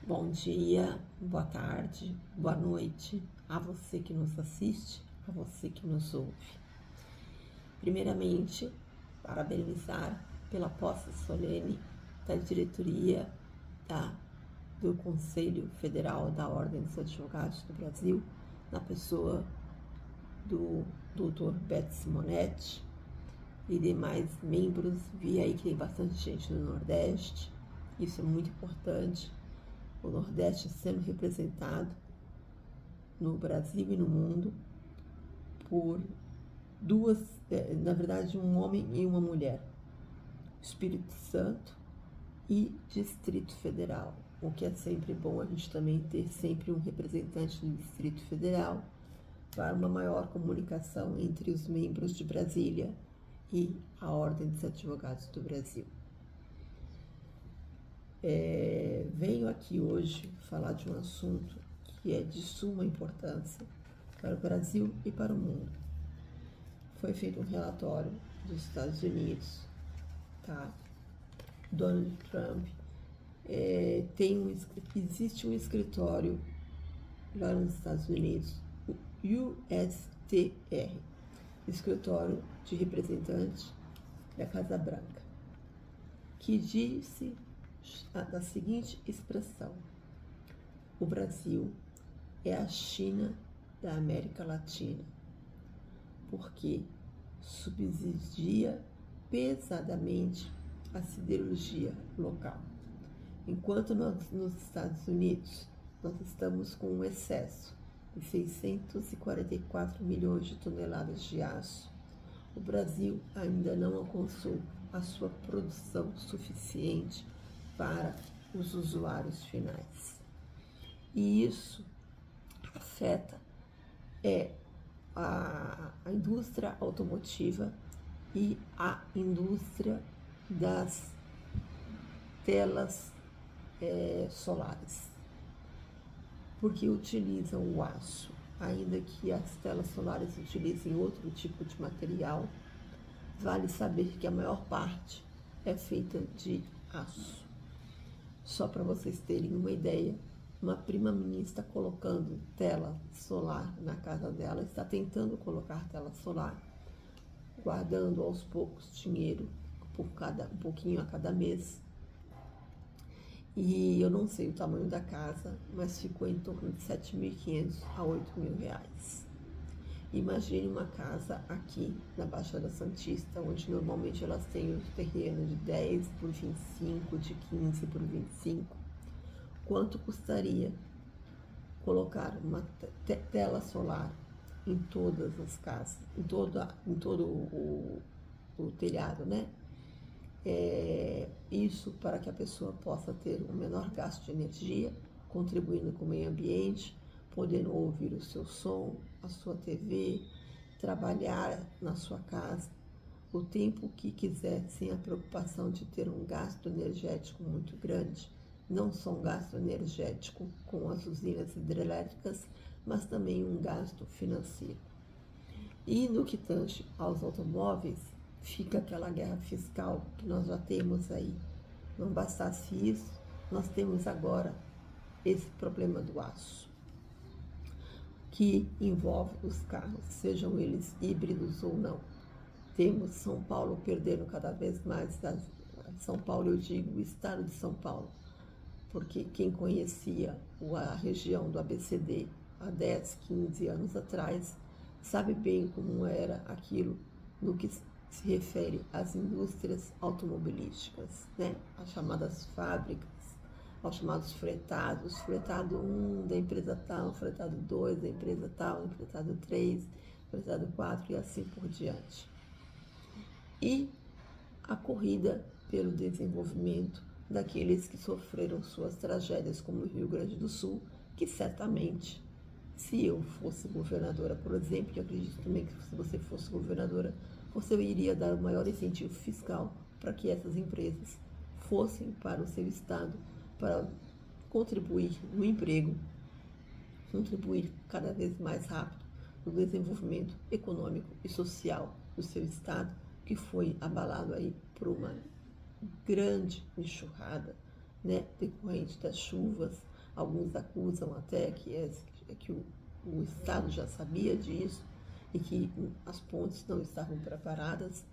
Bom dia, boa tarde, boa noite a você que nos assiste, a você que nos ouve. Primeiramente, parabenizar pela posse solene da diretoria do Conselho Federal da Ordem dos Advogados do Brasil, na pessoa do Dr. Beto Simonetti e demais membros. Vi aí que tem bastante gente do Nordeste, isso é muito importante. O Nordeste sendo representado no Brasil e no mundo por duas, na verdade, um homem e uma mulher, Espírito Santo e Distrito Federal, o que é sempre bom a gente também ter sempre um representante do Distrito Federal para uma maior comunicação entre os membros de Brasília e a Ordem dos Advogados do Brasil. Venho aqui hoje falar de um assunto que é de suma importância para o Brasil e para o mundo. Foi feito um relatório dos Estados Unidos, tá? Donald Trump existe um escritório lá nos Estados Unidos, o USTR, Escritório de Representante da Casa Branca, que disse da seguinte expressão: o Brasil é a China da América Latina, porque subsidia pesadamente a siderurgia local. Enquanto nós, nos Estados Unidos, nós estamos com um excesso de 644 milhões de toneladas de aço, o Brasil ainda não alcançou a sua produção suficiente para os usuários finais. E isso afeta a indústria automotiva e a indústria das telas solares, porque utilizam o aço, ainda que as telas solares utilizem outro tipo de material. Vale saber que a maior parte é feita de aço. Só para vocês terem uma ideia, uma prima minha está colocando tela solar na casa dela, está tentando colocar tela solar, guardando aos poucos dinheiro um pouquinho a cada mês. E eu não sei o tamanho da casa, mas ficou em torno de R$ 7.500 a R$ 8.000. Imagine uma casa aqui na Baixada Santista, onde normalmente elas têm os terrenos de 10 por 25, de 15 por 25. Quanto custaria colocar uma tela solar em todas as casas, em todo o telhado, né? Isso para que a pessoa possa ter um menor gasto de energia, contribuindo com o meio ambiente, podendo ouvir o seu som, a sua TV, trabalhar na sua casa o tempo que quiser, sem a preocupação de ter um gasto energético muito grande, não só um gasto energético com as usinas hidrelétricas, mas também um gasto financeiro. E no que tange aos automóveis, fica aquela guerra fiscal que nós já temos aí. Não bastasse isso, nós temos agora esse problema do aço, que envolve os carros, sejam eles híbridos ou não. Temos São Paulo perdendo cada vez mais, São Paulo, eu digo o estado de São Paulo, porque quem conhecia a região do ABCD há 10, 15 anos atrás, sabe bem como era aquilo no que se refere às indústrias automobilísticas, né? As chamadas fábricas, aos chamados fretados, fretado 1 da empresa tal, fretado 2 da empresa tal, fretado 3, fretado 4 e assim por diante. E a corrida pelo desenvolvimento daqueles que sofreram suas tragédias, como o Rio Grande do Sul, que certamente, se eu fosse governadora, por exemplo, e acredito também que se você fosse governadora, você iria dar o maior incentivo fiscal para que essas empresas fossem para o seu estado, para contribuir no emprego, contribuir cada vez mais rápido no desenvolvimento econômico e social do seu estado, que foi abalado aí por uma grande enxurrada, né, decorrente das chuvas, Alguns acusam até que o Estado já sabia disso e que as pontes não estavam preparadas.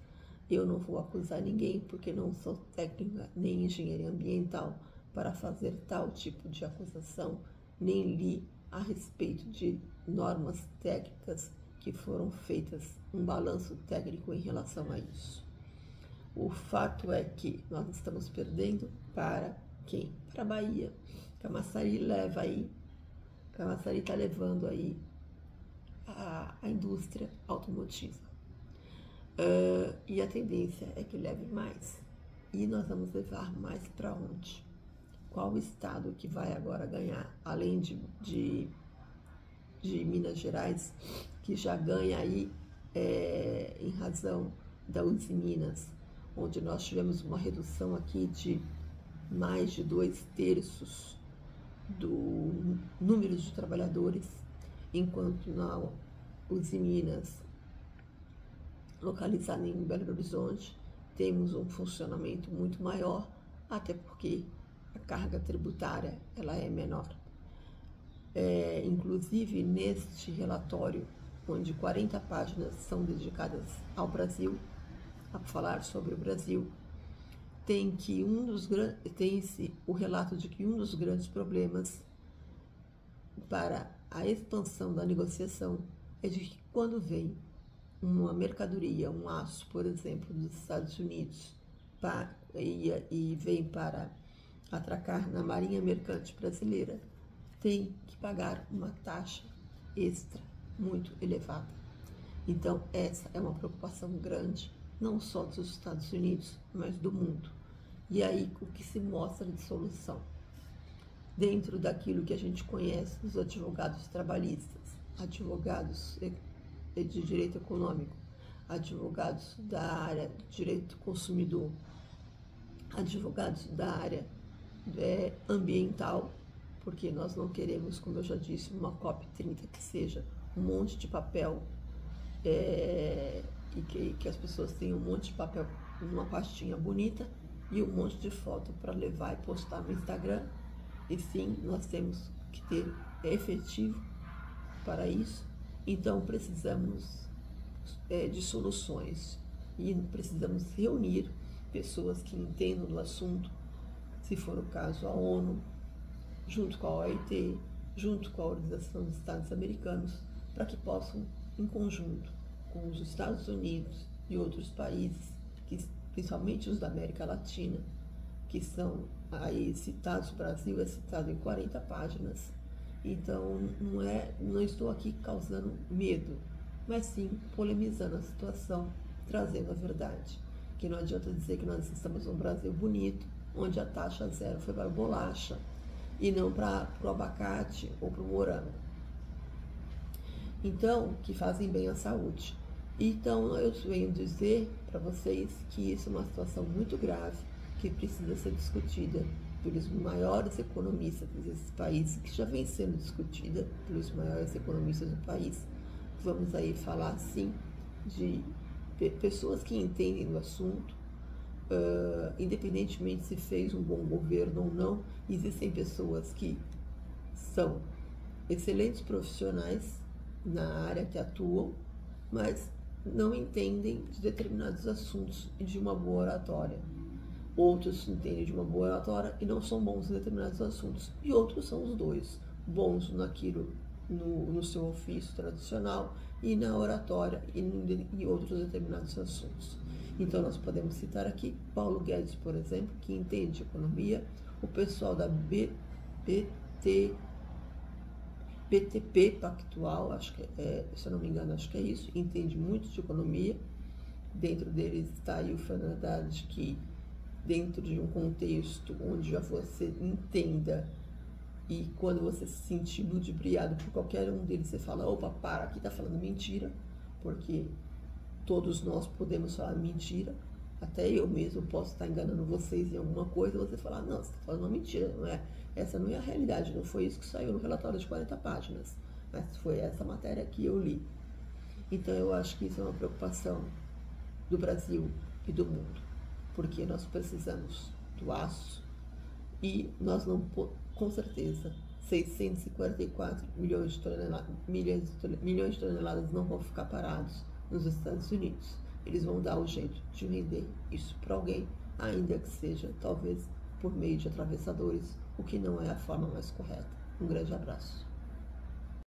Eu não vou acusar ninguém porque não sou técnica nem engenheira ambiental para fazer tal tipo de acusação, nem li a respeito de normas técnicas que foram feitas, um balanço técnico em relação a isso. O fato é que nós estamos perdendo para quem? Para a Bahia. Camaçari está levando aí a indústria automotiva. E a tendência é que leve mais. E nós vamos levar mais para onde? Qual o estado que vai agora ganhar? Além de Minas Gerais, que já ganha aí em razão da Usiminas, onde nós tivemos uma redução aqui de mais de 2/3 do número de trabalhadores, enquanto na Usiminas, localizada em Belo Horizonte, temos um funcionamento muito maior, até porque a carga tributária ela é menor. Inclusive, neste relatório, onde 40 páginas são dedicadas ao Brasil, a falar sobre o Brasil, tem-se o relato de que um dos grandes problemas para a expansão da negociação é de que quando vem uma mercadoria, um aço, por exemplo, dos Estados Unidos, e vem para atracar na Marinha Mercante Brasileira, tem que pagar uma taxa extra muito elevada. Então, essa é uma preocupação grande, não só dos Estados Unidos, mas do mundo. E aí, o que se mostra de solução? Dentro daquilo que a gente conhece dos advogados trabalhistas, advogados de direito econômico, advogados da área de direito do consumidor, advogados da área ambiental, porque nós não queremos, como eu já disse, uma COP30 que seja um monte de papel e que as pessoas tenham um monte de papel numa pastinha bonita e um monte de foto para levar e postar no Instagram. E sim, nós temos que ter efetivo para isso. Então precisamos de soluções e precisamos reunir pessoas que entendam do assunto, se for o caso a ONU, junto com a OIT, junto com a Organização dos Estados Americanos, para que possam, em conjunto com os Estados Unidos e outros países, principalmente os da América Latina, que são aí citados, o Brasil é citado em 40 páginas. Então, não estou aqui causando medo, mas sim polemizando a situação, trazendo a verdade. Que não adianta dizer que nós estamos num Brasil bonito, onde a taxa zero foi para a bolacha e não para o abacate ou para o morango. Então, que fazem bem à saúde. Então, eu venho dizer para vocês que isso é uma situação muito grave, que precisa ser discutida pelos maiores economistas desse país, que já vem sendo discutida pelos maiores economistas do país. Vamos aí falar, sim, de pessoas que entendem do assunto, independentemente se fez um bom governo ou não. Existem pessoas que são excelentes profissionais na área que atuam, mas não entendem de determinados assuntos e de uma boa oratória. Outros entendem de uma boa oratória e não são bons em determinados assuntos. E outros são os dois, bons no seu ofício tradicional e na oratória e em outros determinados assuntos. Então, nós podemos citar aqui Paulo Guedes, por exemplo, que entende de economia, o pessoal da BTP Pactual, acho que se eu não me engano, acho que é isso, entende muito de economia. Dentro deles está aí o Fernando Haddad, que dentro de um contexto onde já você entenda e quando você se sentir ludibriado por qualquer um deles, você fala, opa, para, aqui está falando mentira, porque todos nós podemos falar mentira, até eu mesmo posso estar enganando vocês em alguma coisa, você falar, não, você está falando uma mentira, não é? Essa não é a realidade, não foi isso que saiu no relatório de 40 páginas, mas foi essa matéria que eu li. Então eu acho que isso é uma preocupação do Brasil e do mundo, porque nós precisamos do aço e nós não, com certeza, 644 milhões de toneladas não vão ficar parados nos Estados Unidos. Eles vão dar o jeito de vender isso para alguém, ainda que seja, talvez, por meio de atravessadores, o que não é a forma mais correta. Um grande abraço.